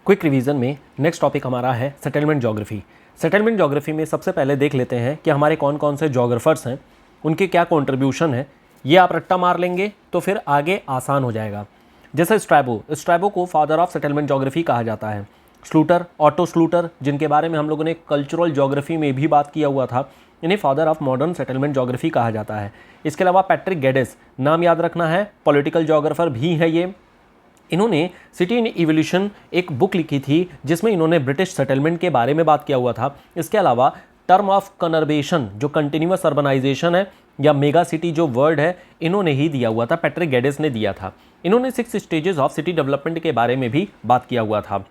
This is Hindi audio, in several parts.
क्विक रिवीजन में नेक्स्ट टॉपिक हमारा है सेटलमेंट ज्योग्राफी। सेटलमेंट ज्योग्राफी में सबसे पहले देख लेते हैं कि हमारे कौन कौन से ज्योग्राफर्स हैं, उनके क्या कंट्रीब्यूशन है। ये आप रट्टा मार लेंगे तो फिर आगे आसान हो जाएगा। जैसे स्ट्रैबो को फादर ऑफ सेटलमेंट ज्योग्राफी कहा जाता है। स्लूटर, ऑटो स्लूटर, जिनके बारे में हम लोगों ने कल्चरल ज्योग्राफी में भी बात किया हुआ था, इन्हें father of modern settlement geography कहा जाता है। इसके अलावा पैट्रिक गेडिस, नाम याद रखना है, पॉलिटिकल ज्योग्राफर भी है ये। इन्होंने सिटी इन इवोल्यूशन एक बुक लिखी थी जिसमें इन्होंने ब्रिटिश सेटलमेंट के बारे में बात किया हुआ था। इसके अलावा टर्म ऑफ कनर्वेशन, जो कंटिन्यूअस अर्बनाइजेशन है या मेगा सिटी जो वर्ड है, इन्होंने ही दिया हुआ था, पैट्रिक गेडिस ने दिया था। इन्होंने 6 स्टेजेस ऑफ सिटी डेवलपमेंट के बारे में भी बात किया हुआ था।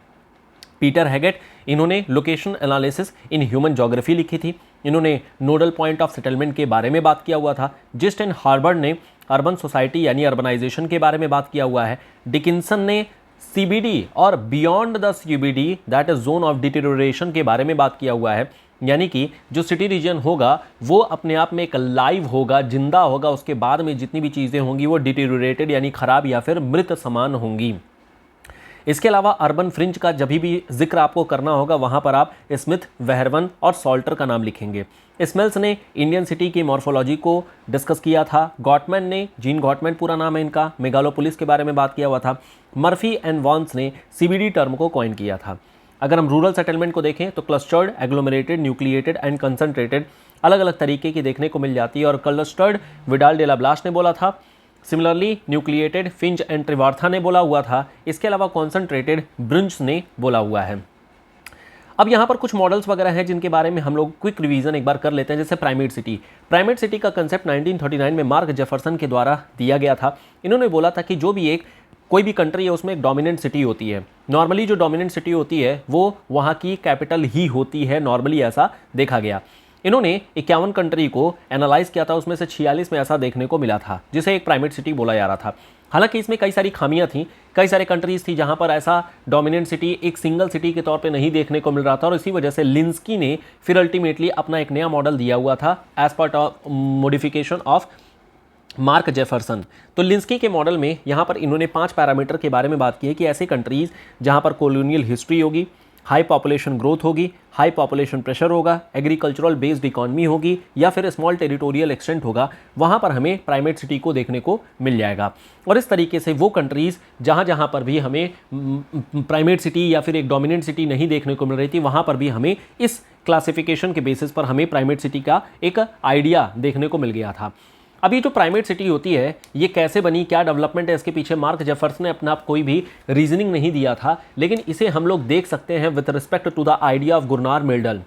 पीटर हैगेट, इन्होंने location analysis in human geography लिखी थी। इन्होंने नोडल पॉइंट ऑफ सेटलमेंट के बारे में बात किया हुआ था। जिस्ट एंड हार्वर्ड ने अर्बन सोसाइटी यानी अर्बनाइजेशन के बारे में बात किया हुआ है। डिकिंसन ने सीबीडी और beyond the CBD that is zone of deterioration के बारे में बात किया हुआ है, यानी कि जो सिटी रीजन होगा वो अपने आप में एक लाइव होगा, जिंदा होगा, उसके बाद में जितनी भी चीज़ें होंगी वो डिटेरियोरेटेड यानी खराब या फिर मृत समान होंगी। इसके अलावा अर्बन फ्रिंज का जब भी जिक्र आपको करना होगा वहाँ पर आप स्मिथ, वेहरवन और सॉल्टर का नाम लिखेंगे। स्मेल्स ने इंडियन सिटी की मॉर्फोलॉजी को डिस्कस किया था। गॉटमैन ने, जीन गॉटमैन पूरा नाम है इनका, मेगालोपोलिस के बारे में बात किया हुआ था। मर्फी एंड वॉन्स ने सीबीडी टर्म को कॉइन किया था। अगर हम रूरल सेटलमेंट को देखें तो क्लस्टर्ड, एग्लोमरेटेड, न्यूक्लिएटेड एंड कंसंट्रेटेड अलग अलग तरीके की देखने को मिल जाती है और clustered Vidal de la Blache ने बोला था। Similarly nucleated Finch and Trewartha ने बोला हुआ था। इसके अलावा कॉन्सेंट्रेटेड ब्रिंच ने बोला हुआ है। अब यहाँ पर कुछ मॉडल्स वगैरह हैं जिनके बारे में हम लोग क्विक रिवीजन एक बार कर लेते हैं। जैसे प्राइमेट सिटी। प्राइमेट सिटी का कंसेप्ट 1939 में मार्क जेफरसन के द्वारा दिया गया था। इन्होंने बोला था कि जो भी कोई भी कंट्री है उसमें एक डोमिनेंट सिटी होती है। नॉर्मली जो डोमिनेंट सिटी होती है वो वहाँ की कैपिटल ही होती है, नॉर्मली ऐसा देखा गया। इन्होंने 51 कंट्री को एनालाइज किया था, उसमें से 46 में ऐसा देखने को मिला था जिसे एक प्राइमेट सिटी बोला जा रहा था। हालांकि इसमें कई सारी खामियां थी, कई सारे कंट्रीज थी जहां पर ऐसा डोमिनेंट सिटी एक सिंगल सिटी के तौर पे नहीं देखने को मिल रहा था और इसी वजह से लिंस्की ने फिर अल्टीमेटली अपना एक नया मॉडल दिया हुआ था as part of modification of Mark Jefferson. तो लिंस्की के मॉडल में यहाँ पर इन्होंने 5 पैरामीटर के बारे में बात की है कि ऐसे कंट्रीज जहाँ पर कॉलोनियल हिस्ट्री होगी, हाई पॉपुलेशन ग्रोथ होगी, हाई पॉपुलेशन प्रेशर होगा, एग्रीकल्चरल बेस्ड इकोनॉमी होगी या फिर स्मॉल टेरिटोरियल एक्सटेंट होगा, वहाँ पर हमें प्राइमेट सिटी को देखने को मिल जाएगा। और इस तरीके से वो कंट्रीज़ जहाँ जहाँ पर भी हमें प्राइमेट सिटी या फिर एक डोमिनेंट सिटी नहीं देखने को मिल रही थी, वहाँ पर भी हमें इस क्लासिफिकेशन के बेसिस पर हमें प्राइमेट सिटी का एक आइडिया देखने को मिल गया था। अभी जो प्राइमेट सिटी होती है ये कैसे बनी, क्या डेवलपमेंट है, इसके पीछे मार्क जेफरसन ने अपना कोई भी रीजनिंग नहीं दिया था, लेकिन इसे हम लोग देख सकते हैं with respect to the idea of Gunnar Myrdal.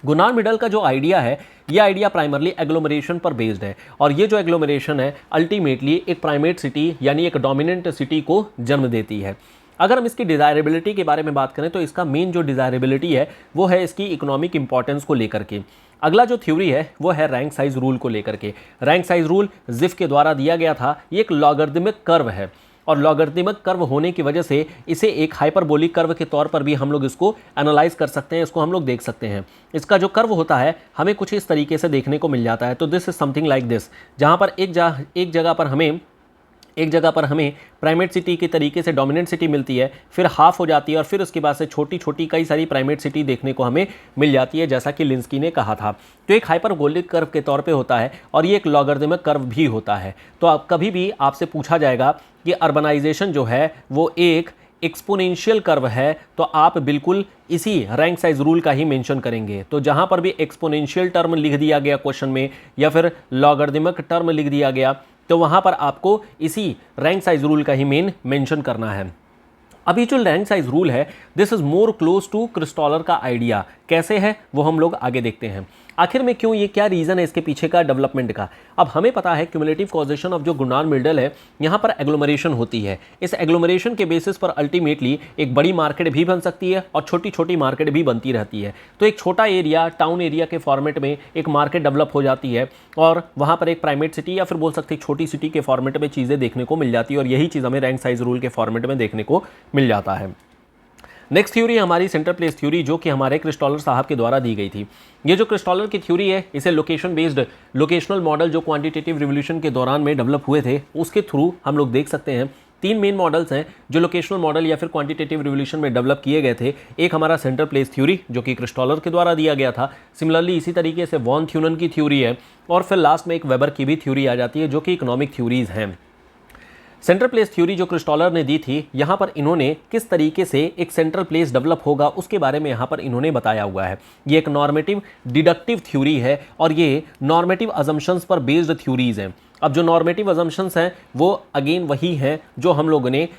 Gunnar Myrdal का जो आइडिया है ये आइडिया प्राइमरली एग्लोमरेशन पर बेस्ड है और ये जो एग्लोमरेशन है अल्टीमेटली एक प्राइमेट सिटी यानी एक डोमिनेंट सिटी को जन्म देती है। अगर हम इसकी डिज़ायरेबिलिटी के बारे में बात करें तो इसका मेन जो डिज़ायरेबिलिटी है वो है इसकी इकोनॉमिक इंपॉर्टेंस को लेकर के। अगला जो थ्योरी है वो है रैंक साइज रूल को लेकर के। रैंक साइज रूल जिफ के द्वारा दिया गया था। ये एक लॉगरिदमिक कर्व है और लॉगरिदमिक कर्व होने की वजह से इसे एक हाइपरबोलिक कर्व के तौर पर भी हम लोग इसको एनालाइज कर सकते हैं, इसको हम लोग देख सकते हैं। इसका जो कर्व होता है हमें कुछ इस तरीके से देखने को मिल जाता है। तो this is something like this, जहाँ पर एक जगह पर हमें प्राइमेट सिटी के तरीके से डोमिनेंट सिटी मिलती है, फिर हाफ हो जाती है और फिर उसके बाद से छोटी छोटी कई सारी प्राइमेट सिटी देखने को हमें मिल जाती है, जैसा कि लिंस्की ने कहा था। तो एक हाइपरबोलिक कर्व के तौर पे होता है और ये एक लॉगरिदमिक कर्व भी होता है। तो आप कभी भी आपसे पूछा जाएगा कि अर्बनाइजेशन जो है वो एक एक्सपोनेंशियल कर्व है तो आप बिल्कुल इसी रैंक साइज रूल का ही मेंशन करेंगे। तो जहां पर भी एक्सपोनेंशियल टर्म लिख दिया गया क्वेश्चन में या फिर लॉगरिदमिक टर्म लिख दिया गया तो वहां पर आपको इसी रैंक साइज रूल का ही मेन मेंशन करना है। अभी जो रैंक साइज रूल है this is more close to Christaller का आइडिया। कैसे है वो हम लोग आगे देखते हैं। आखिर में क्यों, ये क्या रीज़न है इसके पीछे का डेवलपमेंट का। अब हमें पता है क्यूमुलेटिव कॉजेशन ऑफ जो गुरनार मिडल है यहाँ पर एग्लोमरेशन होती है। इस एग्लोमरेशन के बेसिस पर अल्टीमेटली एक बड़ी मार्केट भी बन सकती है और छोटी छोटी मार्केट भी बनती रहती है। तो एक छोटा एरिया टाउन एरिया के फॉर्मेट में एक मार्केट डेवलप हो जाती है और वहाँ पर एक प्राइमेट सिटी या फिर बोल सकते हैं छोटी सिटी के फॉर्मेट में चीज़ें देखने को मिल जाती है और यही चीज़ हमें रैंक साइज रूल के फॉर्मेट में देखने को मिल जाता है। नेक्स्ट थ्योरी हमारी सेंटर प्लेस थ्योरी, जो कि हमारे क्रिस्टॉलर साहब के द्वारा दी गई थी। ये जो क्रिस्टॉलर की थ्योरी है इसे लोकेशन बेस्ड लोकेशनल मॉडल जो क्वांटिटेटिव रिवोल्यूशन के दौरान में डेवलप हुए थे उसके थ्रू हम लोग देख सकते हैं तीन मेन मॉडल्स हैं जो लोकेशनल मॉडल या फिर क्वांटिटेटिव रिवोल्यूशन में डेवलप किए गए थे। एक हमारा सेंट्रल प्लेस थ्योरी जो कि क्रिस्टॉलर के द्वारा दिया गया था, सिमिलरली इसी तरीके से वॉन थ्यूनन की थ्योरी है, और फिर लास्ट में एक वेबर की भी थ्योरी आ जाती है जो कि इकोनॉमिक थ्योरीज हैं। सेंट्रल प्लेस थ्योरी जो क्रिस्टॉलर ने दी थी, यहाँ पर इन्होंने किस तरीके से एक सेंट्रल प्लेस डेवलप होगा उसके बारे में यहाँ पर इन्होंने बताया हुआ है। ये एक नॉर्मेटिव डिडक्टिव थ्योरी है और ये नॉर्मेटिव अजम्पशंस पर बेस्ड थ्योरीज हैं। अब जो नॉर्मेटिव अजम्पशंस हैं वो अगेन वही हैं जो हम लोगों ने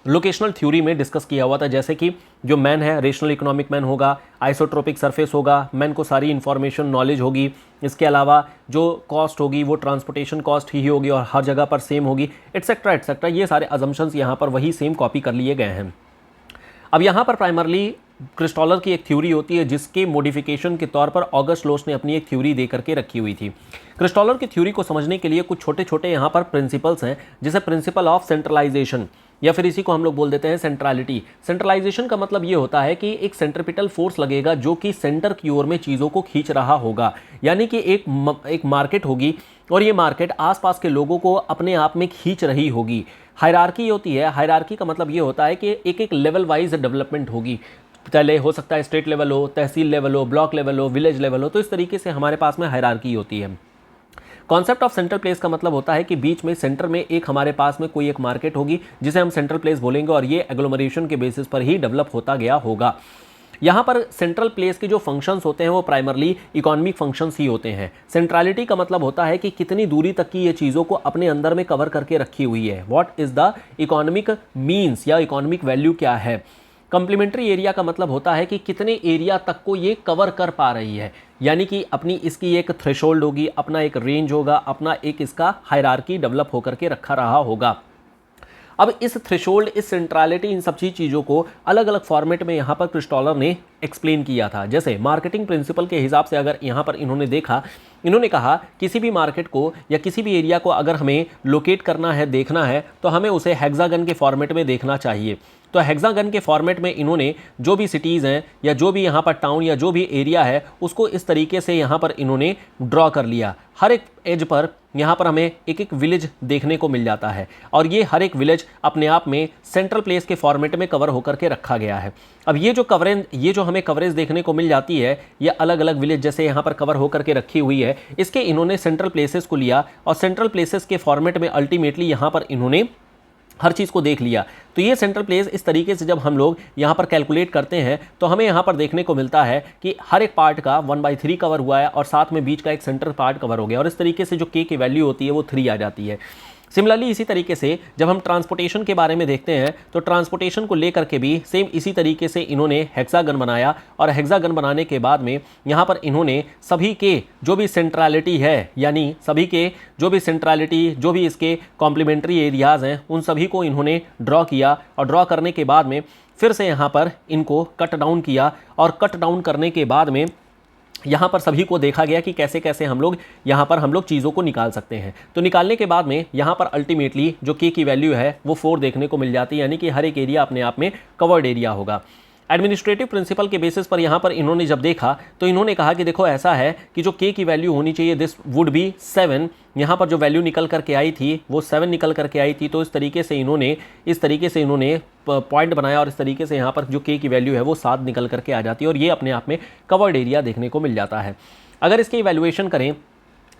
लोकेशनल थ्योरी में डिस्कस किया हुआ था, जैसे कि जो मैन है रेशनल इकोनॉमिक मैन होगा, आइसोट्रोपिक सरफेस होगा, मैन को सारी इन्फॉर्मेशन नॉलेज होगी, इसके अलावा जो कॉस्ट होगी वो ट्रांसपोर्टेशन कॉस्ट ही होगी और हर जगह पर सेम होगी, एटसेट्रा एटसेट्रा। ये सारे अजम्पशंस यहाँ पर वही सेम कॉपी कर लिए गए हैं। अब यहाँ पर प्राइमरली क्रिस्टॉलर की एक थ्योरी होती है जिसके मॉडिफिकेशन के तौर पर ऑगस्ट लोश ने अपनी एक थ्योरी दे करके रखी हुई थी। क्रिस्टॉलर की थ्योरी को समझने के लिए कुछ छोटे छोटे यहाँ पर प्रिंसिपल्स हैं, जैसे प्रिंसिपल ऑफ सेंट्रलाइजेशन या फिर इसी को हम लोग बोल देते हैं सेंट्रलिटी। सेंट्रलाइजेशन का मतलब ये होता है कि एक सेंट्रिपिटल फोर्स लगेगा जो कि सेंटर की ओर में चीज़ों को खींच रहा होगा, यानी कि एक मार्केट होगी और ये मार्केट आसपास के लोगों को अपने आप में खींच रही होगी। हायरार्की होती है, हायरार्की का मतलब ये होता है कि एक एक लेवल वाइज डेवलपमेंट होगी। पहले हो सकता है स्टेट लेवल हो, तहसील लेवल हो, ब्लॉक लेवल हो, विलेज लेवल हो, तो इस तरीके से हमारे पास में हायरार्की होती है। कॉन्सेप्ट ऑफ सेंट्रल प्लेस का मतलब होता है कि बीच में सेंटर में एक हमारे पास में कोई एक मार्केट होगी जिसे हम सेंट्रल प्लेस बोलेंगे और ये एग्लोमरेशन के बेसिस पर ही डेवलप होता गया होगा। यहाँ पर सेंट्रल प्लेस के जो फंक्शंस होते हैं वो प्राइमरली इकोनॉमिक फंक्शंस ही होते हैं। सेंट्रलिटी का मतलब होता है कि कितनी दूरी तक की ये चीज़ों को अपने अंदर में कवर करके रखी हुई है, what is the economic means या इकोनॉमिक वैल्यू क्या है। कंप्लीमेंट्री एरिया का मतलब होता है कि कितने एरिया तक को ये कवर कर पा रही है, यानी कि अपनी इसकी एक थ्रेशोल्ड होगी, अपना एक रेंज होगा, अपना एक इसका हायरार्की डेवलप होकर के रखा रहा होगा। अब इस थ्रेशोल्ड, इस सेंट्रलिटी, इन सब चीज़ों को अलग अलग फॉर्मेट में यहाँ पर क्रिस्टॉलर ने एक्सप्लेन किया था। जैसे मार्केटिंग प्रिंसिपल के हिसाब से अगर यहाँ पर इन्होंने देखा, इन्होंने कहा किसी भी मार्केट को या किसी भी एरिया को अगर हमें लोकेट करना है, देखना है, तो हमें उसे हेक्सागन के फॉर्मेट में देखना चाहिए। तो हेक्सागन के फॉर्मेट में इन्होंने जो भी सिटीज़ हैं या जो भी यहाँ पर टाउन या जो भी एरिया है उसको इस तरीके से यहाँ पर इन्होंने ड्रॉ कर लिया। हर एक एज पर यहाँ पर हमें एक एक विलेज देखने को मिल जाता है और ये हर एक विलेज अपने आप में सेंट्रल प्लेस के फॉर्मेट में कवर होकर के रखा गया है। अब ये जो हमें कवरेज देखने को मिल जाती है, ये अलग अलग विलेज जैसे यहाँ पर कवर होकर के रखी हुई है, इसके इन्होंने सेंट्रल प्लेसेस को लिया और सेंट्रल प्लेसेस के फॉर्मेट में अल्टीमेटली यहाँ पर इन्होंने हर चीज़ को देख लिया। तो ये सेंट्रल प्लेस इस तरीके से जब हम लोग यहाँ पर कैलकुलेट करते हैं तो हमें यहाँ पर देखने को मिलता है कि हर एक पार्ट का 1/3 कवर हुआ है और साथ में बीच का एक सेंटर पार्ट कवर हो गया और इस तरीके से जो के की वैल्यू होती है वो 3 आ जाती है। सिमिलरली इसी तरीके से जब हम ट्रांसपोर्टेशन के बारे में देखते हैं तो ट्रांसपोर्टेशन को लेकर के भी सेम इसी तरीके से इन्होंने हेक्सागन बनाया और हेक्सागन बनाने के बाद में यहाँ पर इन्होंने सभी के जो भी सेंट्रलिटी है, यानी सभी के जो भी सेंट्रलिटी, जो भी इसके कॉम्प्लीमेंट्री एरियाज़ हैं, उन सभी को इन्होंने ड्रॉ किया और ड्रॉ करने के बाद में फिर से यहाँ पर इनको कट डाउन किया और कट डाउन करने के बाद में यहाँ पर सभी को देखा गया कि कैसे कैसे हम लोग चीज़ों को निकाल सकते हैं। तो निकालने के बाद में यहाँ पर अल्टीमेटली जो के की वैल्यू है वो 4 देखने को मिल जाती है, यानी कि हर एक एरिया अपने आप में कवर्ड एरिया होगा। एडमिनिस्ट्रेटिव प्रिंसिपल के बेसिस पर यहाँ पर इन्होंने जब देखा तो इन्होंने कहा कि देखो ऐसा है कि जो के की वैल्यू होनी चाहिए दिस वुड बी 7। यहाँ पर जो वैल्यू निकल करके आई थी वो 7 निकल करके आई थी। तो इस तरीके से इन्होंने पॉइंट बनाया और इस तरीके से यहाँ पर जो के की वैल्यू है वो 7 निकल करके आ जाती है और ये अपने आप में कवर्ड एरिया देखने को मिल जाता है। अगर इसकी इवैल्यूएशन करें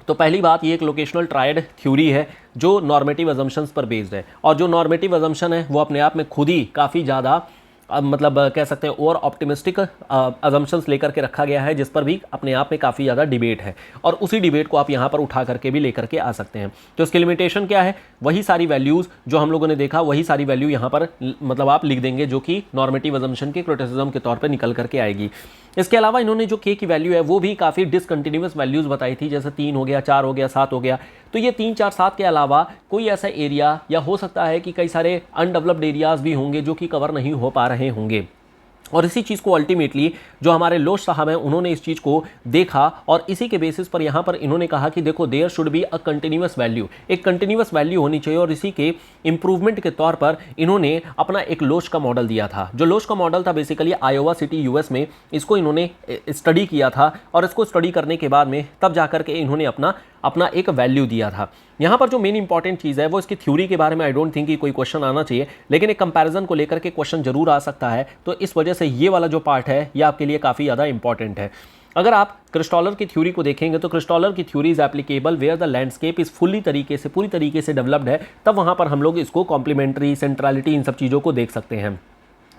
तो पहली बात ये एक लोकेशनल ट्रायड थ्योरी है जो नॉर्मेटिव अजम्पशंस पर बेस्ड है और जो नॉर्मेटिव अजम्पशन है वो अपने आप में खुद ही काफ़ी ज़्यादा मतलब कह सकते हैं ओवर ऑप्टिमिस्टिक अजम्पशंस लेकर के रखा गया है, जिस पर भी अपने आप में काफ़ी ज़्यादा डिबेट है और उसी डिबेट को आप यहाँ पर उठा करके भी लेकर के आ सकते हैं। तो इसकी लिमिटेशन क्या है, वही सारी वैल्यूज़ जो हम लोगों ने देखा वही सारी वैल्यू यहाँ पर मतलब आप लिख देंगे जो कि नॉर्मेटिव अजम्पशन के क्रिटिसिज्म के तौर पर निकल करके आएगी। इसके अलावा इन्होंने जो के की वैल्यू है वो भी काफ़ी डिसकंटिन्यूअस वैल्यूज़ बताई थी, जैसे 3 हो गया, 4 हो गया, 7 हो गया। तो ये 3, 4, 7 के अलावा कोई ऐसा एरिया या हो सकता है कि कई सारे अनडेवलप्ड एरियाज़ भी होंगे जो कि कवर नहीं हो पा रहे होंगे और इसी चीज़ को अल्टीमेटली जो हमारे लोश साहब हैं उन्होंने इस चीज़ को देखा और इसी के बेसिस पर यहाँ पर इन्होंने कहा कि देखो there should be a continuous value, एक कंटिन्यूअस वैल्यू होनी चाहिए और इसी के इंप्रूवमेंट के तौर पर इन्होंने अपना एक लोश का मॉडल दिया था। जो लोश का मॉडल था बेसिकली आयोवा सिटी यूएस में, इसको इन्होंने स्टडी किया था और इसको स्टडी करने के बाद में तब जाकर के इन्होंने अपना अपना एक वैल्यू दिया था। यहाँ पर जो मेन इंपॉर्टेंट चीज़ है वो इसकी थ्योरी के बारे में आई डोंट थिंक कि कोई क्वेश्चन आना चाहिए, लेकिन एक कंपैरिजन को लेकर के क्वेश्चन जरूर आ सकता है। तो इस वजह से ये वाला जो पार्ट है ये आपके लिए काफ़ी ज़्यादा इंपॉर्टेंट है। अगर आप क्रिस्टॉलर की थ्योरी को देखेंगे तो क्रिस्टॉलर की theory is applicable where the landscape is पूरी तरीके से डेवलप्ड है, तब वहाँ पर हम लोग इसको कॉम्प्लीमेंट्री, सेंट्रलिटी, इन सब चीज़ों को देख सकते हैं।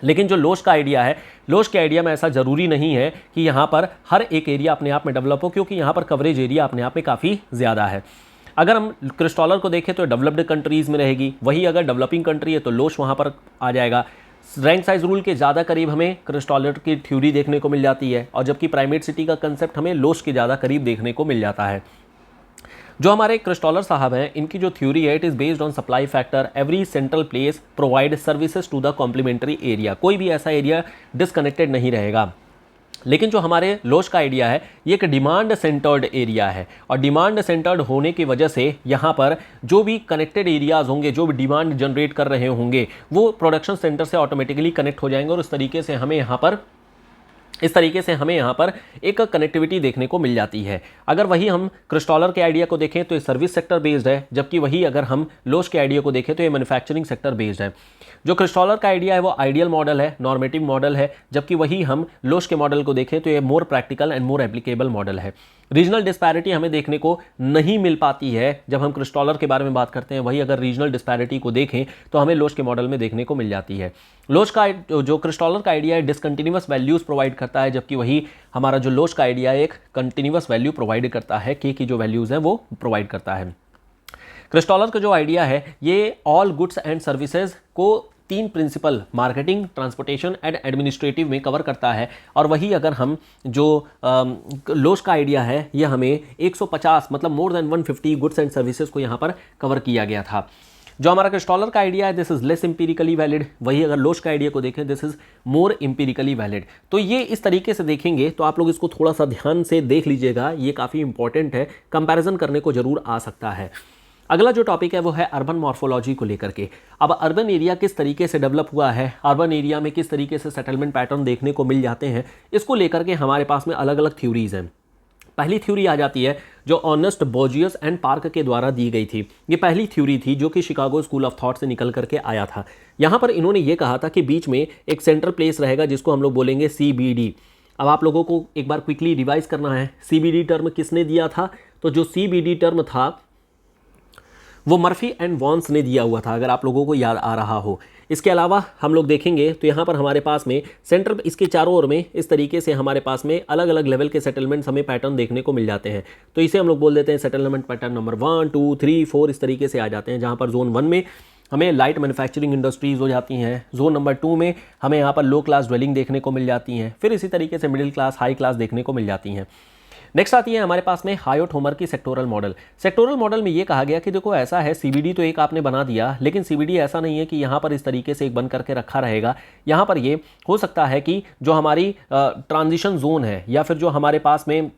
लेकिन जो लोश का आइडिया है, लोश के आइडिया में ऐसा ज़रूरी नहीं है कि यहाँ पर हर एक एरिया अपने आप में डेवलप हो, क्योंकि यहाँ पर कवरेज एरिया अपने आप में काफ़ी ज़्यादा है। अगर हम क्रिस्टॉलर को देखें तो डेवलप्ड कंट्रीज़ में रहेगी, वही अगर डेवलपिंग कंट्री है तो लोश वहाँ पर आ जाएगा। रैंक साइज रूल के ज़्यादा करीब हमें क्रिस्टॉलर की थ्योरी देखने को मिल जाती है, और जबकि प्राइमेट सिटी का कंसेप्ट हमें लोश के ज़्यादा करीब देखने को मिल जाता है। जो हमारे क्रिस्टॉलर साहब हैं, इनकी जो थ्योरी है it is based on supply factor, every central place provide services to the complementary area, कोई भी ऐसा एरिया डिसकनेक्टेड नहीं रहेगा। लेकिन जो हमारे लोश का आइडिया है ये एक डिमांड सेंटर्ड एरिया है, और डिमांड सेंटर्ड होने की वजह से यहाँ पर जो भी कनेक्टेड एरियाज होंगे, जो भी डिमांड जनरेट कर रहे होंगे, वो प्रोडक्शन सेंटर से ऑटोमेटिकली कनेक्ट हो जाएंगे, और इस तरीके से हमें यहाँ पर एक कनेक्टिविटी देखने को मिल जाती है। अगर वही हम क्रिस्टॉलर के आइडिया को देखें तो ये सर्विस सेक्टर बेस्ड है, जबकि वही अगर हम लोश के आइडिया को देखें तो ये मैन्युफैक्चरिंग सेक्टर बेस्ड है। जो क्रिस्टॉलर का आइडिया है वो आइडियल मॉडल है, नॉर्मेटिव मॉडल है, जबकि वही हम लोश के मॉडल को देखें तो ये more practical and more applicable model है। रीजनल डिस्पैरिटी हमें देखने को नहीं मिल पाती है जब हम क्रिस्टॉलर के बारे में बात करते हैं, वही अगर रीजनल डिस्पैरिटी को देखें तो हमें लोश के मॉडल में देखने को मिल जाती है। लोश का जो क्रिस्टॉलर का आइडिया है डिसकंटिन्यूअस वैल्यूज प्रोवाइड करता है, जबकि वही हमारा जो लोश का आइडिया है एक कंटिन्यूअस वैल्यू प्रोवाइड करता है, के की जो वैल्यूज हैं वो प्रोवाइड करता है। क्रिस्टॉलर का जो आइडिया है ये ऑल गुड्स एंड सर्विसेज को 3 principle marketing, transportation and administrative में कवर करता है, और वही अगर हम जो लोश का आइडिया है ये हमें 150 मतलब more than 150 goods and services को यहाँ पर कवर किया गया था। जो हमारा क्रिस्टॉलर का आइडिया है this is less empirically valid, वही अगर लोश का आइडिया को देखें this is more empirically valid. तो ये इस तरीके से देखेंगे तो आप लोग इसको थोड़ा सा ध्यान से देख लीजिएगा, ये काफ़ी इंपॉर्टेंट है, कंपैरिजन करने को जरूर आ सकता है। अगला जो टॉपिक है वो है अर्बन मॉर्फोलॉजी को लेकर के। अब अर्बन एरिया किस तरीके से डेवलप हुआ है, अर्बन एरिया में किस तरीके से सेटलमेंट पैटर्न देखने को मिल जाते हैं, इसको लेकर के हमारे पास में अलग अलग थ्योरीज हैं। पहली थ्योरी आ जाती है जो ऑर्नेस्ट बोर्जियस एंड पार्क के द्वारा दी गई थी। ये पहली थ्योरी थी जो कि शिकागो स्कूल ऑफ थॉट से निकल करके आया था। यहाँ पर इन्होंने ये कहा था कि बीच में एक सेंट्रल प्लेस रहेगा जिसको हम लोग बोलेंगे CBD। अब आप लोगों को एक बार क्विकली रिवाइज करना है, CBD टर्म किसने दिया था? तो जो CBD टर्म था वो मर्फी एंड वॉन्स ने दिया हुआ था, अगर आप लोगों को याद आ रहा हो। इसके अलावा हम लोग देखेंगे तो यहाँ पर हमारे पास में सेंट्रल, इसके चारों ओर में इस तरीके से हमारे पास में अलग अलग लेवल के सेटलमेंट्स हमें पैटर्न देखने को मिल जाते हैं। तो इसे हम लोग बोल देते हैं सेटलमेंट पैटर्न नंबर 1, 2, 3, 4 इस तरीके से आ जाते हैं, जहाँ पर जोन 1 में हमें लाइट मैन्युफैक्चरिंग इंडस्ट्रीज हो जाती हैं, जोन नंबर 2 में हमें यहाँ पर लो क्लास ड्वेलिंग देखने को मिल जाती हैं, फिर इसी तरीके से मिडिल क्लास, हाई क्लास देखने को मिल जाती हैं। नेक्स्ट आती है हमारे पास में हायोट होमर की सेक्टोरल मॉडल। सेक्टोरल मॉडल में ये कहा गया कि देखो ऐसा है, CBD तो एक आपने बना दिया, लेकिन CBD ऐसा नहीं है कि यहाँ पर इस तरीके से एक बन करके रखा रहेगा। यहाँ पर ये हो सकता है कि जो हमारी ट्रांजिशन जोन है या फिर जो हमारे पास में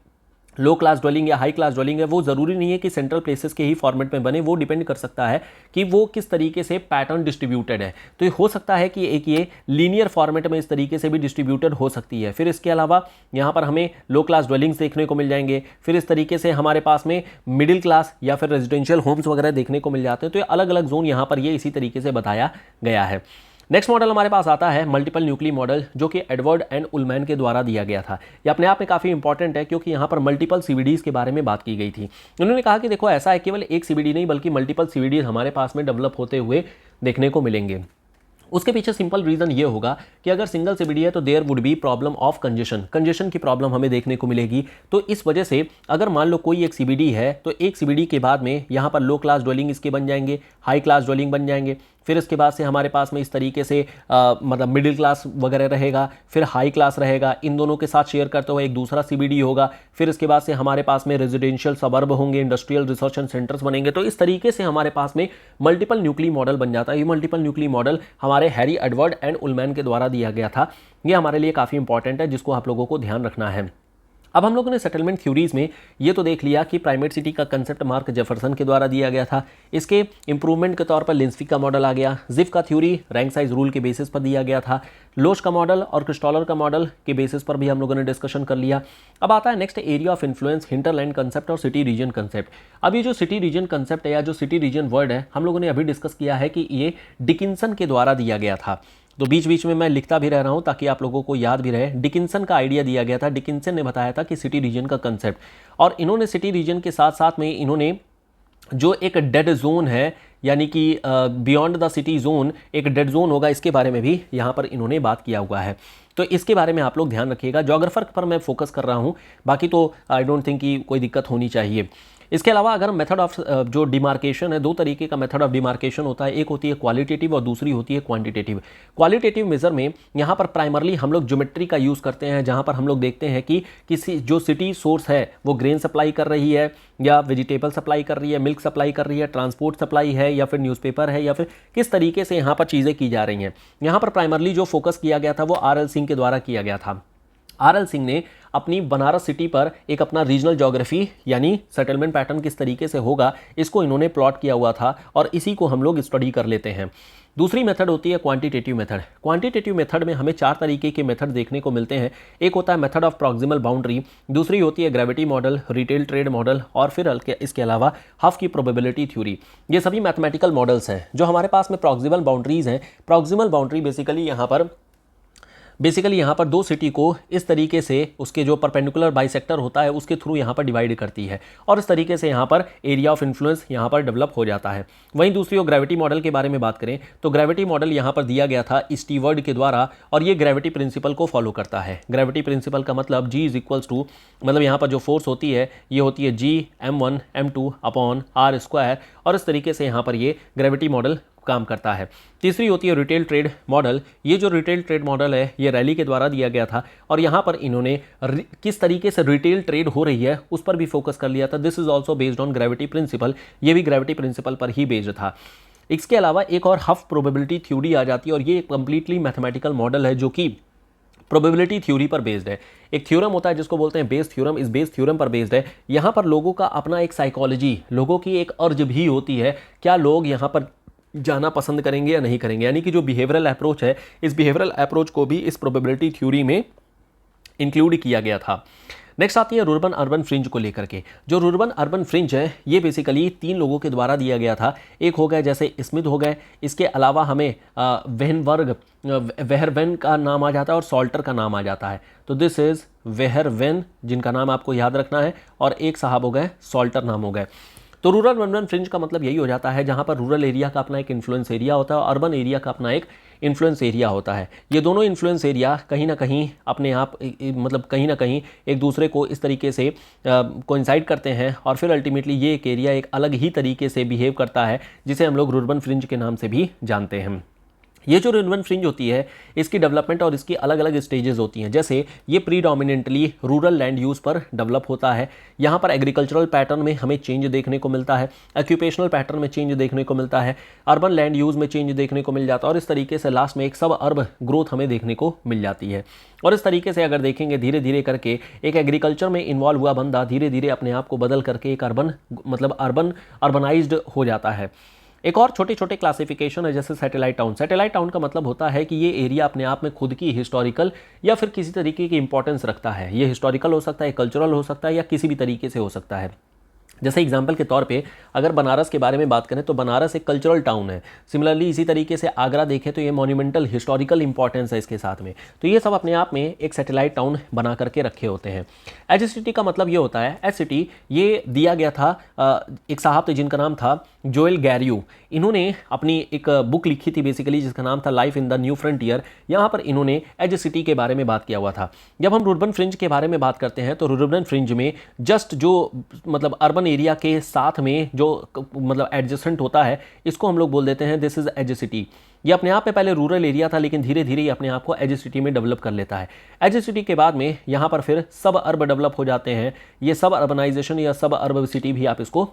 लो क्लास ड्वेलिंग या हाई क्लास ड्वेलिंग है, वो ज़रूरी नहीं है कि सेंट्रल प्लेसेस के ही फॉर्मेट में बने, वो डिपेंड कर सकता है कि वो किस तरीके से पैटर्न डिस्ट्रीब्यूटेड है। तो ये हो सकता है कि एक ये लीनियर फॉर्मेट में इस तरीके से भी डिस्ट्रीब्यूटेड हो सकती है। फिर इसके अलावा यहाँ पर हमें लो क्लास ड्वेलिंग्स देखने को मिल जाएंगे, फिर इस तरीके से हमारे पास में मिडिल क्लास या फिर रेजिडेंशियल होम्स वगैरह देखने को मिल जाते हैं। तो ये अलग अलग जोन यहाँ पर ये इसी तरीके से बताया गया है। नेक्स्ट मॉडल हमारे पास आता है मल्टीपल न्यूक्ली मॉडल, जो कि एडवर्ड एंड उलमैन के द्वारा दिया गया था। ये अपने आप में काफ़ी इंपॉर्टेंट है क्योंकि यहाँ पर मल्टीपल CBDs के बारे में बात की गई थी। उन्होंने कहा कि देखो ऐसा है, केवल एक CBD नहीं बल्कि मल्टीपल CBDs हमारे पास में डेवलप होते हुए देखने को मिलेंगे। उसके पीछे सिंपल रीज़न ये होगा कि अगर सिंगल CBD है तो there would be problem of congestion की प्रॉब्लम हमें देखने को मिलेगी। तो इस वजह से अगर मान लो कोई एक CBD है तो एक CBD के बाद में यहाँ पर लो क्लास ड्वेलिंग इसके बन जाएंगे, हाई क्लास ड्वेलिंग बन जाएंगे, फिर इसके बाद से हमारे पास में इस तरीके से मतलब मिडिल क्लास वगैरह रहेगा, फिर हाई क्लास रहेगा, इन दोनों के साथ शेयर करते हुए एक दूसरा CBD होगा, फिर इसके बाद से हमारे पास में रेजिडेंशियल सबर्ब होंगे, इंडस्ट्रियल रिसर्च एंड सेंटर्स बनेंगे। तो इस तरीके से हमारे पास में मल्टीपल न्यूक्ली मॉडल बन जाता है। ये मल्टीपल न्यूक्ली मॉडल हमारे हैरी एडवर्ड एंड उलमैन के द्वारा दिया गया था। ये हमारे लिए काफ़ी इंपॉर्टेंट है जिसको आप लोगों को ध्यान रखना है। अब हम लोगों ने सेटलमेंट थ्योरीज में ये तो देख लिया कि प्राइमेट सिटी का कंसेप्ट मार्क जेफरसन के द्वारा दिया गया था। इसके इंप्रूवमेंट के तौर पर लिंस्की का मॉडल आ गया। जिफ का थ्योरी रैंक साइज रूल के बेसिस पर दिया गया था। लोच का मॉडल और क्रिस्टॉलर का मॉडल के बेसिस पर भी हम लोगों ने डिस्कशन कर लिया। अब आता है next area of influence, hinterland concept और सिटी रीजन कंसेप्ट। अब ये जो सिटी रीजन कंसेप्ट है या जो सिटी रीजन वर्ड है, हम लोगों ने अभी डिस्कस किया है कि ये डिकिंसन के द्वारा दिया गया था। तो बीच बीच में मैं लिखता भी रह रहा हूं ताकि आप लोगों को याद भी रहे। डिकिंसन का आइडिया दिया गया था, डिकिंसन ने बताया था कि सिटी रीजन का कंसेप्ट, और इन्होंने सिटी रीजन के साथ साथ में इन्होंने जो एक डेड जोन है, यानी कि बियॉन्ड द सिटी जोन एक डेड जोन होगा, इसके बारे में भी यहाँ पर इन्होंने बात किया हुआ है। तो इसके बारे में आप लोग ध्यान रखिएगा। जोग्राफर पर मैं फोकस कर रहा हूँ, बाकी तो आई डोंट थिंक कि कोई दिक्कत होनी चाहिए। इसके अलावा अगर मेथड ऑफ जो डिमार्केशन है, दो तरीके का मेथड ऑफ डिमार्केशन होता है, एक होती है क्वालिटेटिव और दूसरी होती है क्वांटिटेटिव। क्वालिटेटिव मेजर में यहाँ पर प्राइमरली हम लोग ज्योमेट्री का यूज़ करते हैं, जहाँ पर हम लोग देखते हैं कि किसी जो सिटी सोर्स है वो ग्रेन सप्लाई कर रही है या वेजिटेबल सप्लाई कर रही है, मिल्क सप्लाई कर रही है, ट्रांसपोर्ट सप्लाई है या फिर न्यूज़पेपर है, या फिर किस तरीके से यहाँ पर चीज़ें की जा रही हैं। यहाँ पर प्राइमरली जो फोकस किया गया था वो आर.एल. सिंह के द्वारा किया गया था। आर.एल. सिंह ने अपनी बनारस सिटी पर एक अपना रीजनल ज्योग्राफी यानी सेटलमेंट पैटर्न किस तरीके से होगा, इसको इन्होंने प्लॉट किया हुआ था और इसी को हम लोग स्टडी कर लेते हैं। दूसरी मेथड होती है क्वांटिटेटिव मेथड। क्वांटिटेटिव मेथड में हमें 4 तरीके के मेथड देखने को मिलते हैं। एक होता है मेथड ऑफ प्रॉक्सिमल बाउंड्री, दूसरी होती है gravity model, retail trade model, और फिर इसके अलावा हफ की प्रोबेबिलिटी थ्योरी। ये सभी मैथमेटिकल मॉडल्स हैं। जो हमारे पास में प्रॉक्सिमल बाउंड्रीज हैं, प्रॉक्सिमल बाउंड्री बेसिकली यहाँ पर दो सिटी को इस तरीके से उसके जो परपेंडिकुलर बाइसेक्टर होता है उसके थ्रू यहाँ पर डिवाइड करती है, और इस तरीके से यहाँ पर एरिया ऑफ इन्फ्लुएंस यहाँ पर डेवलप हो जाता है। वहीं दूसरी ओर ग्रेविटी मॉडल के बारे में बात करें तो ग्रेविटी मॉडल यहाँ पर दिया गया था स्टीवर्ड के द्वारा, और ये ग्रेविटी प्रिंसिपल को फॉलो करता है। ग्रेविटी प्रिंसिपल का मतलब G इज इक्वल्स टू, मतलब यहाँ पर जो फोर्स होती है ये होती है G m1 m2 upon r square, और इस तरीके से यहाँ पर ये ग्रेविटी मॉडल काम करता है। तीसरी होती है रिटेल ट्रेड मॉडल। ये जो रिटेल ट्रेड मॉडल है ये रैली के द्वारा दिया गया था, और यहाँ पर इन्होंने किस तरीके से रिटेल ट्रेड हो रही है उस पर भी फोकस कर लिया था। This is also based on gravity principle, ये भी ग्रेविटी प्रिंसिपल पर ही बेस्ड था। इसके अलावा एक और हफ प्रोबेबिलिटी थ्योरी आ जाती है, और ये कंप्लीटली मैथमेटिकल मॉडल है जो कि प्रोबेबिलिटी थ्योरी पर बेस्ड है। एक थ्योरम होता है जिसको बोलते हैं बेस थ्योरम, इस बेस थ्योरम पर बेस्ड है। यहाँ पर लोगों का अपना एक साइकोलॉजी, लोगों की एक अर्ज भी होती है, क्या लोग यहाँ पर जाना पसंद करेंगे या नहीं करेंगे, यानी कि जो बिहेवियरल अप्रोच है, इस बिहेवियरल अप्रोच को भी इस प्रोबेबिलिटी थ्योरी में इंक्लूड किया गया था। नेक्स्ट आती है रूरबन अर्बन फ्रिंज को लेकर के। जो रूरबन अर्बन फ्रिंज है ये बेसिकली 3 लोगों के द्वारा दिया गया था। एक हो गए जैसे स्मिथ हो गए, इसके अलावा हमें वेहरवेन का नाम आ जाता है और सॉल्टर का नाम आ जाता है। तो दिस इज वेहरवेन जिनका नाम आपको याद रखना है, और एक साहब हो गए सॉल्टर नाम हो गए। तो रूरल अर्बन फ्रिंज का मतलब यही हो जाता है जहां पर रूरल एरिया का अपना एक इन्फ्लुएंस एरिया होता है और अर्बन एरिया का अपना एक इन्फ्लुएंस एरिया होता है। ये दोनों इन्फ्लुएंस एरिया कहीं ना कहीं अपने आप मतलब कहीं ना कहीं एक दूसरे को इस तरीके से कोइंसाइड करते हैं, और फिर अल्टीमेटली ये एक एरिया एक अलग ही तरीके से बिहेव करता है जिसे हम लोग रूरबन फ्रिंज के नाम से भी जानते हैं। ये जो रूरबन फ्रिंज होती है इसकी डेवलपमेंट और इसकी अलग अलग स्टेजेस होती हैं। जैसे ये प्रीडोमिनेंटली रूरल लैंड यूज़ पर डेवलप होता है। यहाँ पर एग्रीकल्चरल पैटर्न में हमें चेंज देखने को मिलता है, ऑक्यूपेशनल पैटर्न में चेंज देखने को मिलता है, अर्बन लैंड यूज़ में चेंज देखने को मिल जाता है, और इस तरीके से लास्ट में एक सब अर्ब ग्रोथ हमें देखने को मिल जाती है। और इस तरीके से अगर देखेंगे धीरे धीरे करके एक एग्रीकल्चर में इन्वॉल्व हुआ बंदा धीरे धीरे अपने आप को बदल करके एक अर्बनाइज्ड हो जाता है। एक और छोटे छोटे क्लासिफिकेशन है जैसे सैटेलाइट टाउन। सैटेलाइट टाउन का मतलब होता है कि ये एरिया अपने आप में खुद की हिस्टोरिकल या फिर किसी तरीके की इंपॉर्टेंस रखता है। ये हिस्टोरिकल हो सकता है, कल्चरल हो सकता है, या किसी भी तरीके से हो सकता है। जैसे एग्जाम्पल के तौर पे अगर बनारस के बारे में बात करें तो बनारस एक कल्चरल टाउन है। सिमिलरली इसी तरीके से आगरा देखें तो ये मॉन्यूमेंटल हिस्टोरिकल इंपॉर्टेंस है इसके साथ में। तो ये सब अपने आप में एक सैटेलाइट टाउन बना करके रखे होते हैं। एज सिटी का मतलब ये होता है, एज सिटी ये दिया गया था एक साहब थे जिनका नाम था जोएल गैरियो। इन्होंने अपनी एक बुक लिखी थी बेसिकली जिसका नाम था life in the new frontier. यहाँ पर इन्होंने एज सिटी के बारे में बात किया हुआ था। जब हम रूरबन फ्रिंज के बारे में बात करते हैं तो रूरबन फ्रिंज में जस्ट जो मतलब अर्बन एरिया के साथ में जो मतलब एडजेसेंट होता है इसको हम लोग बोल देते हैं दिस इज एज सिटी। ये अपने आप में पहले रूरल एरिया था लेकिन धीरे धीरे ये अपने आप को एज सिटी में डेवलप कर लेता है। एज सिटी के बाद में यहाँ पर फिर सब अर्ब डेवलप हो जाते हैं। ये सब अर्बनाइजेशन या सब अर्ब सिटी भी आप इसको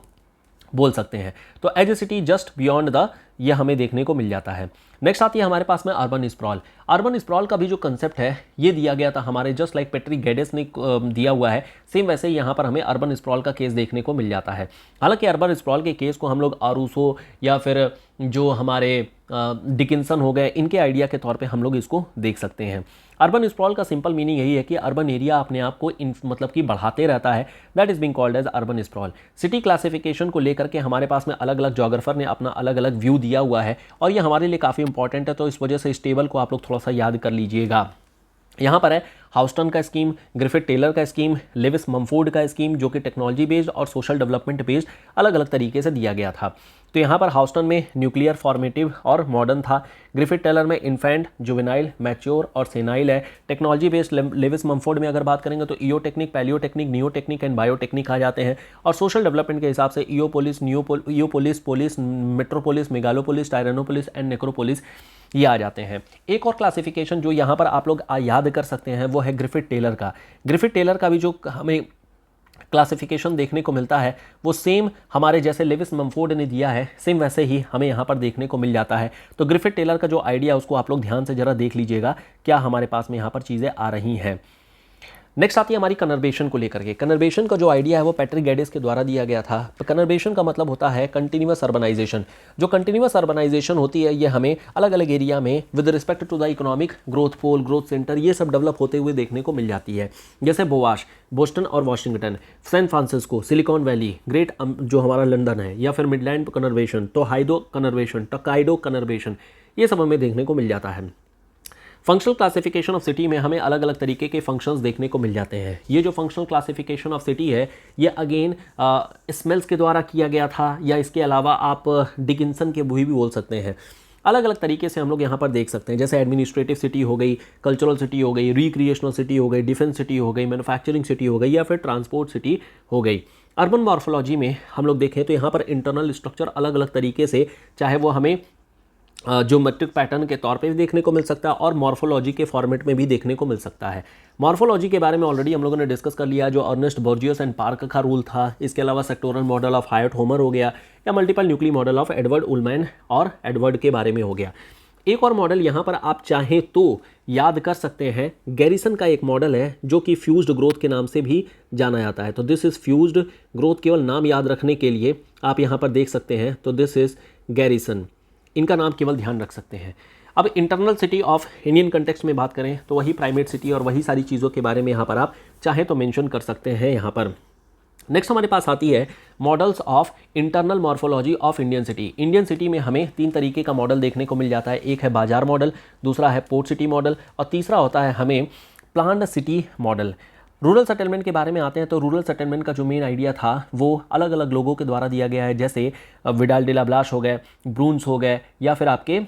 बोल सकते हैं। तो as a city just beyond the, ये हमें देखने को मिल जाता है। नेक्स्ट आती है हमारे पास में अर्बन स्प्रॉल। अर्बन स्प्रॉल का भी जो कंसेप्ट है ये दिया गया था हमारे, जस्ट लाइक पैट्रिक गेडिस ने दिया हुआ है, सेम वैसे ही यहाँ पर हमें अर्बन स्प्रॉल का केस देखने को मिल जाता है। हालांकि अर्बन स्प्रॉल के केस को हम लोग आरूसो या फिर जो हमारे डिकिंसन हो गए, इनके आइडिया के तौर पे हम लोग इसको देख सकते हैं। अर्बन स्प्रॉल का सिंपल मीनिंग यही है कि अर्बन एरिया अपने आप को मतलब कि बढ़ाते रहता है, that is being called as urban sprawl. City classification को लेकर के हमारे पास में अलग अलग जोग्राफर ने अपना अलग अलग व्यू दिया हुआ है और ये हमारे लिए काफ़ी इंपॉर्टेंट है, तो इस वजह से इस टेबल को आप लोग थोड़ा सा याद कर लीजिएगा। यहाँ पर है हाउस्टन का स्कीम, ग्रिफिथ टेलर का स्कीम, लेविस मम्फोर्ड का स्कीम, जो कि टेक्नोलॉजी बेस्ड और सोशल डेवलपमेंट बेस्ड अलग अलग तरीके से दिया गया था। तो यहाँ पर हाउस्टन में न्यूक्लियर, फॉर्मेटिव और मॉडर्न था। ग्रिफिथ टेलर में इन्फेंट, जुवेनाइल, मैच्योर और सेनाइल है। टेक्नोलॉजी बेस्ड लेविस मम्फोर्ड में अगर बात करेंगे तो ईओटेक्निक, पैलियोटेक्निक, नियोटेक्निक एंड बायोटेक्निक आ जाते हैं। और सोशल डेवलपमेंट के हिसाब से eopolis, eopolis, polis, metropolis, megalopolis, tyrannopolis and necropolis ये आ जाते हैं। एक और क्लासिफिकेशन जो यहाँ पर आप लोग याद कर सकते हैं वो है ग्रिफिथ टेलर का। ग्रिफिथ टेलर का भी जो हमें क्लासिफिकेशन देखने को मिलता है वो सेम हमारे जैसे लेविस मम्फोर्ड ने दिया है, सेम वैसे ही हमें यहाँ पर देखने को मिल जाता है। तो ग्रिफिथ टेलर का जो आइडिया उसको आप लोग ध्यान से जरा देख लीजिएगा क्या हमारे पास में यहाँ पर चीज़ें आ रही हैं। नेक्स्ट आती है हमारी कन्वर्बेशन को लेकर के। कन्वर्बेशन का जो आइडिया है वो पैट्रिक गेडिस के द्वारा दिया गया था। तो कन्वर्बेशन का मतलब होता है कंटिन्यूअस अर्बनाइजेशन। जो कंटिन्यूअस अर्बनाइजेशन होती है ये हमें अलग अलग एरिया में with respect to the economic growth pole, growth centre, ये सब डेवलप होते हुए देखने को मिल जाती है। जैसे बोवाश, बोस्टन और Washington, San Francisco, Silicon Valley, Great जो हमारा लंदन है, या फिर मिडलैंड कन्वर्बेशन, टोहाइडो कन्वर्बेशन, टोकाइडो कन्वर्बेशन, ये सब हमें देखने को मिल जाता है। फंक्शनल क्लासिफिकेशन ऑफ सिटी में हमें अलग अलग तरीके के फंक्शंस देखने को मिल जाते हैं। ये जो फंक्शनल क्लासिफिकेशन ऑफ सिटी है ये अगेन स्मेल्स के द्वारा किया गया था, या इसके अलावा आप डिकिंसन के भी बोल सकते हैं। अलग अलग तरीके से हम लोग यहाँ पर देख सकते हैं, जैसे एडमिनिस्ट्रेटिव सिटी हो गई, कल्चरल सिटी हो गई, रिक्रिएशनल सिटी हो गई, डिफेंस सिटी हो गई, मैन्युफैक्चरिंग सिटी हो गई, या फिर ट्रांसपोर्ट सिटी हो गई। अर्बन मॉर्फोलॉजी में हम लोग देखें तो यहाँ पर इंटरनल स्ट्रक्चर अलग अलग तरीके से, चाहे वो हमें ज्योमेट्रिक पैटर्न के तौर पे भी देखने को मिल सकता है और मॉर्फोलॉजी के फॉर्मेट में भी देखने को मिल सकता है। मॉर्फोलॉजी के बारे में ऑलरेडी हम लोगों ने डिस्कस कर लिया, जो अर्नेस्ट बोर्जियस एंड पार्क का रूल था। इसके अलावा sectoral model of height Homer हो गया, या multiple nuclei model of Edward Ullman और एडवर्ड के बारे में हो गया। एक और मॉडल यहाँ पर आप चाहें तो याद कर सकते हैं, गैरिसन का एक मॉडल है जो कि फ्यूज्ड ग्रोथ के नाम से भी जाना जाता है। तो दिस इज फ्यूज्ड ग्रोथ, केवल नाम याद रखने के लिए आप यहाँ पर देख सकते हैं। तो दिस इज गैरिसन, इनका नाम केवल ध्यान रख सकते हैं। अब internal city of Indian context में बात करें तो वही प्राइमेट सिटी और वही सारी चीज़ों के बारे में यहाँ पर आप चाहे तो मेंशन कर सकते हैं यहाँ पर। नेक्स्ट हमारे पास आती है models of internal morphology of Indian city. Indian city में हमें 3 तरीके का मॉडल देखने को मिल जाता है। एक है बाजार मॉडल, दूसरा है पोर्ट सिटी मॉडल और तीसरा होता है हमें planned city model. Rural settlement के बारे में आते हैं तो रूरल सेटलमेंट का जो मेन आइडिया था वो अलग अलग लोगों के द्वारा दिया गया है, जैसे विडाल डे ला ब्लाश हो गए, ब्रून्स हो गए, या फिर आपके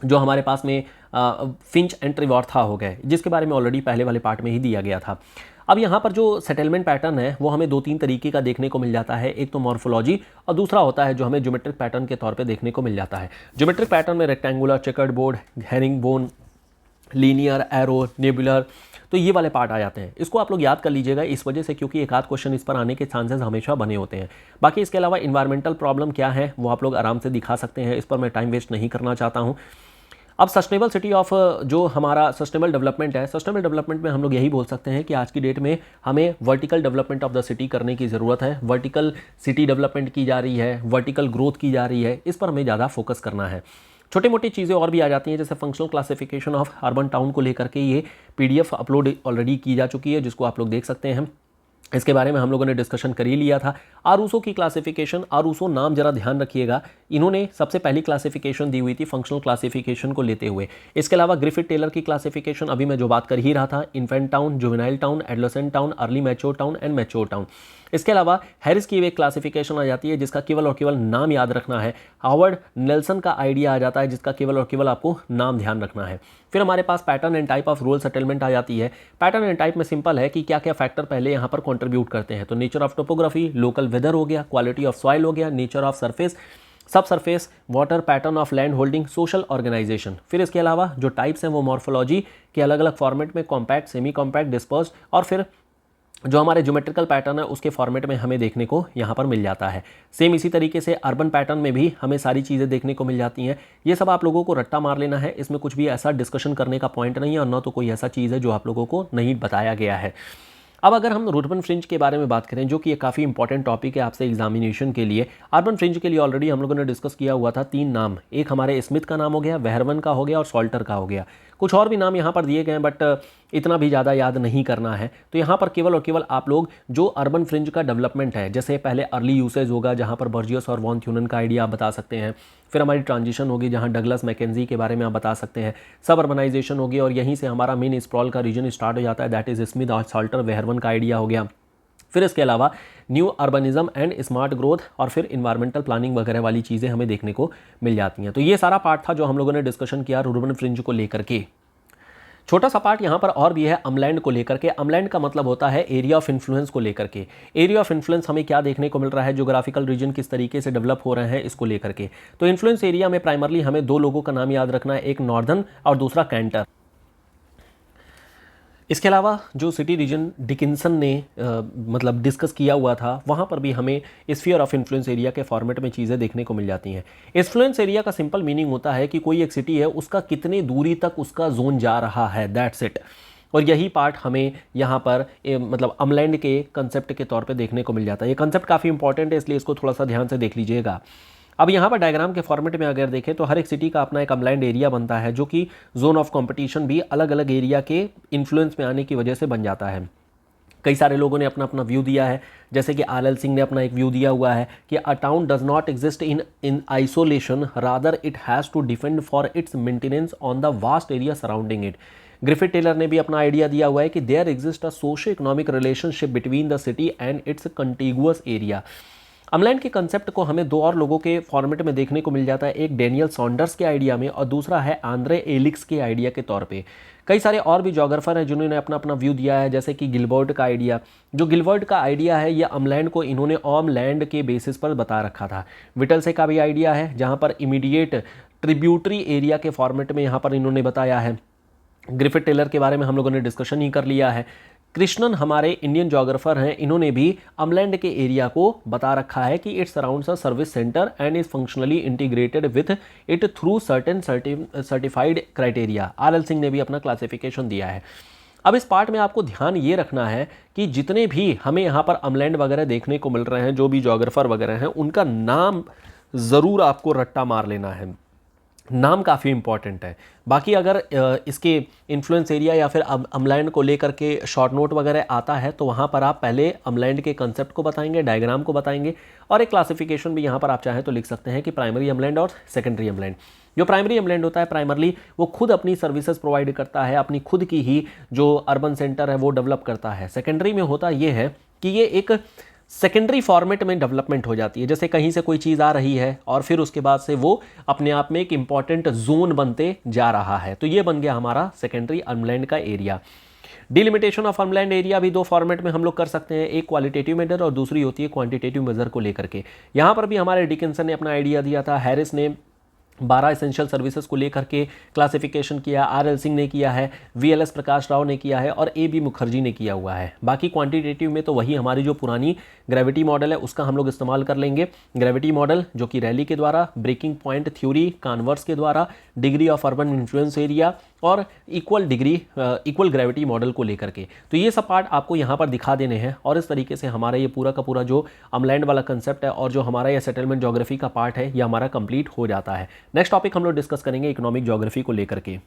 जो हमारे पास में फिंच एंड ट्रिवॉर्था हो गए, जिसके बारे में ऑलरेडी पहले वाले पार्ट में ही दिया गया था। अब यहाँ पर जो सेटलमेंट पैटर्न है वो हमें 2-3 तरीके का देखने को मिल जाता है। एक तो मॉर्फोलॉजी और दूसरा होता है जो हमें ज्योमेट्रिक पैटर्न के तौर पे देखने को मिल जाता है। ज्योमेट्रिक पैटर्न में rectangular, chequered board, herringbone, linear, arrow, nebular, तो ये वाले पार्ट आ जाते हैं। इसको आप लोग याद कर लीजिएगा इस वजह से क्योंकि एक आध क्वेश्चन इस पर आने के चांसेस हमेशा बने होते हैं। बाकी इसके अलावा इन्वायरमेंटल प्रॉब्लम क्या है वो आप लोग आराम से दिखा सकते हैं, इस पर मैं टाइम वेस्ट नहीं करना चाहता हूँ। अब सस्टेनेबल सिटी ऑफ जो हमारा सस्टेनेबल डेवलपमेंट है, सस्टेनेबल डेवलपमेंट में हम लोग यही बोल सकते हैं कि आज की डेट में हमें vertical development of the city करने की ज़रूरत है। वर्टिकल सिटी डेवलपमेंट की जा रही है, वर्टिकल ग्रोथ की जा रही है, इस पर हमें ज़्यादा फोकस करना है। छोटी मोटी चीज़ें और भी आ जाती हैं, जैसे functional classification of urban town को लेकर के ये PDF अपलोड ऑलरेडी की जा चुकी है, जिसको आप लोग देख सकते हैं। इसके बारे में हम लोगों ने डिस्कशन कर ही लिया था। आरूसो की क्लासिफिकेशन, आरूसो नाम जरा ध्यान रखिएगा, इन्होंने सबसे पहली क्लासिफिकेशन दी हुई थी फंक्शनल क्लासिफिकेशन को लेते हुए। इसके अलावा ग्रिफिथ टेलर की क्लासिफिकेशन अभी मैं जो बात कर ही रहा था, infant town, juvenile town, adolescent town, early mature town and mature town. इसके अलावा हैरिस की एक क्लासिफिकेशन आ जाती है जिसका केवल और केवल नाम याद रखना है। हावर्ड नेल्सन का आइडिया आ जाता है जिसका केवल और केवल आपको नाम ध्यान रखना है। फिर हमारे पास pattern and type of rural settlement आ जाती है। पैटर्न एंड टाइप में सिंपल है कि क्या क्या फैक्टर पहले यहाँ पर कंट्रीब्यूट करते हैं। तो nature of topography, local weather हो गया, क्वालिटी ऑफ सॉइल हो गया, nature of surface, subsurface, water, pattern of land holding, social organisation. फिर इसके अलावा जो टाइप्स हैं वो मॉर्फोलॉजी के अलग अलग फॉर्मेट में, कॉम्पैक्ट, सेमी कॉम्पैक्ट, डिस्पर्स्ड, और फिर जो हमारे ज्योमेट्रिकल पैटर्न है उसके फॉर्मेट में हमें देखने को यहाँ पर मिल जाता है। सेम इसी तरीके से अर्बन पैटर्न में भी हमें सारी चीज़ें देखने को मिल जाती हैं। ये सब आप लोगों को रट्टा मार लेना है, इसमें कुछ भी ऐसा डिस्कशन करने का पॉइंट नहीं है और ना तो कोई ऐसा चीज़ है जो आप लोगों को नहीं बताया गया है। अब अगर हम अर्बन फ्रिंज के बारे में बात करें, जो कि एक काफ़ी इंपॉर्टेंट टॉपिक है आपसे एग्जामिनेशन के लिए। अर्बन फ्रिंज के लिए ऑलरेडी हम लोगों ने डिस्कस किया हुआ था 3 नाम, एक हमारे स्मिथ का नाम हो गया, वेहरवन का हो गया और सॉल्टर का हो गया। कुछ और भी नाम यहाँ पर दिए गए हैं बट इतना भी ज़्यादा याद नहीं करना है। तो यहाँ पर केवल और केवल आप लोग जो अर्बन फ्रिंज का डेवलपमेंट है, जैसे पहले अर्ली यूसेज होगा जहाँ पर बर्जियस और वॉन थ्यूनन का आइडिया आप बता सकते हैं, फिर हमारी ट्रांजिशन होगी जहाँ डगलस मैकेंजी के बारे में आप बता सकते हैं, सब अर्बनाइजेशन होगी और यहीं से हमारा मेन स्प्रॉल का रीजन स्टार्ट हो जाता है, दैट इज स्मिथ और सॉल्टर वेहरवन का आइडिया हो गया। फिर इसके अलावा new urbanism and smart growth और फिर इन्वायरमेंटल प्लानिंग वगैरह वाली चीज़ें हमें देखने को मिल जाती हैं। तो ये सारा पार्ट था जो हम लोगों ने डिस्कशन किया अर्बन फ्रिंज को लेकर के। छोटा सा पार्ट यहाँ पर और भी है अमलैंड को लेकर के। अमलैंड का मतलब होता है एरिया ऑफ इन्फ्लुएंस को लेकर के। एरिया ऑफ इन्फ्लुएंस हमें क्या देखने को मिल रहा है, ज्योग्राफिकल रीजन किस तरीके से डेवलप हो रहे हैं इसको लेकर के। तो इन्फ्लुएंस एरिया में प्राइमरली हमें 2 लोगों का नाम याद रखना है, एक नॉर्दर्न और दूसरा कैंटर। इसके अलावा जो सिटी रीजन डिकिंसन ने मतलब डिस्कस किया हुआ था, वहाँ पर भी हमें स्फीयर ऑफ इन्फ्लुएंस एरिया के फॉर्मेट में चीज़ें देखने को मिल जाती हैं। इन्फ्लुएंस एरिया का सिंपल मीनिंग होता है कि कोई एक सिटी है उसका कितनी दूरी तक उसका जोन जा रहा है, दैट्स इट। और यही पार्ट हमें यहाँ पर मतलब अमलैंड के कंसेप्ट के तौर पे देखने को मिल जाता है। ये कंसेप्ट काफ़ी इंपॉर्टेंट है, इसलिए इसको थोड़ा सा ध्यान से देख लीजिएगा। अब यहाँ पर डायग्राम के फॉर्मेट में अगर देखें तो हर एक सिटी का अपना एक अमलैंड एरिया बनता है, जो कि जोन ऑफ कंपटीशन भी अलग अलग एरिया के इन्फ्लुएंस में आने की वजह से बन जाता है। कई सारे लोगों ने अपना अपना व्यू दिया है, जैसे कि RL सिंह ने अपना एक व्यू दिया हुआ है कि a town does not exist in isolation, rather it has to defend for its maintenance on the vast area surrounding it. Griffith Taylor ने भी अपना आइडिया दिया हुआ है कि there exist a socio economic relationship between the city and its contiguous area. Umland के कंसेप्ट को हमें 2 और लोगों के फॉर्मेट में देखने को मिल जाता है, एक डेनियल सॉन्डर्स के आइडिया में और दूसरा है आंद्रे एलिक्स के आइडिया के तौर पे। कई सारे और भी जोग्राफर हैं जिन्होंने अपना अपना व्यू दिया है, जैसे कि गिलबर्ट का आइडिया। जो गिलबर्ट का आइडिया है ये अमलैंड को इन्होंने ऑम लैंड के बेसिस पर बता रखा था। विटलसे का भी आइडिया है जहाँ पर इमीडिएट ट्रिब्यूटरी एरिया के फॉर्मेट में यहाँ पर इन्होंने बताया है। ग्रिफिथ टेलर के बारे में हम लोगों ने डिस्कशन ही कर लिया है। कृष्णन हमारे इंडियन जोग्राफर हैं, इन्होंने भी अमलैंड के एरिया को बता रखा है कि it surrounds a service centre and is functionally integrated with it through certain certified criteria. RL Singh ने भी अपना क्लासिफिकेशन दिया है। अब इस पार्ट में आपको ध्यान ये रखना है कि जितने भी हमें यहाँ पर अमलैंड वगैरह देखने को मिल रहे हैं, जो भी जोग्राफर वगैरह हैं, उनका नाम ज़रूर आपको रट्टा मार लेना है। नाम काफ़ी इंपॉर्टेंट है। बाकी अगर इसके इन्फ्लुएंस एरिया या फिर अमलैंड को लेकर के शॉर्ट नोट वगैरह आता है तो वहाँ पर आप पहले अमलैंड के कंसेप्ट को बताएंगे, डायग्राम को बताएंगे और एक क्लासिफिकेशन भी यहाँ पर आप चाहें तो लिख सकते हैं कि प्राइमरी अमलैंड और सेकेंडरी अमलैंड। जो प्राइमरी अमलैंड होता है, प्राइमरली वो खुद अपनी सर्विसेज प्रोवाइड करता है, अपनी खुद की ही जो अर्बन सेंटर है वो डेवलप करता है। सेकेंडरी में होता ये है कि ये एक सेकेंडरी फॉर्मेट में डेवलपमेंट हो जाती है, जैसे कहीं से कोई चीज़ आ रही है और फिर उसके बाद से वो अपने आप में एक इंपॉर्टेंट जोन बनते जा रहा है। तो ये बन गया हमारा सेकेंडरी अमलैंड का एरिया। डिलिमिटेशन ऑफ अमलैंड एरिया भी 2 फॉर्मेट में हम लोग कर सकते हैं, एक क्वालिटेटिव मेजर और दूसरी होती है क्वांटिटेटिव मेजर को लेकर के। यहाँ पर भी हमारे डिकिंसन ने अपना आइडिया दिया था, हैरिस ने 12 एसेंशियल सर्विसेज को लेकर के क्लासिफिकेशन किया, RL सिंह ने किया है, VLS प्रकाश राव ने किया है और AB मुखर्जी ने किया हुआ है। बाकी क्वांटिटेटिव में तो वही हमारी जो पुरानी ग्रेविटी मॉडल है उसका हम लोग इस्तेमाल कर लेंगे। ग्रेविटी मॉडल जो कि रैली के द्वारा, ब्रेकिंग पॉइंट थ्योरी कान्वर्स के द्वारा, degree of urban influence area और इक्वल ग्रेविटी मॉडल को लेकर के। तो ये सब पार्ट आपको यहाँ पर दिखा देने हैं और इस तरीके से हमारा ये पूरा का पूरा जो अमलैंड वाला कंसेप्ट है और जो हमारा ये सेटलमेंट ज्योग्राफी का पार्ट है ये हमारा कंप्लीट हो जाता है। नेक्स्ट टॉपिक हम लोग डिस्कस करेंगे इकोनॉमिक ज्योग्राफी को लेकर के।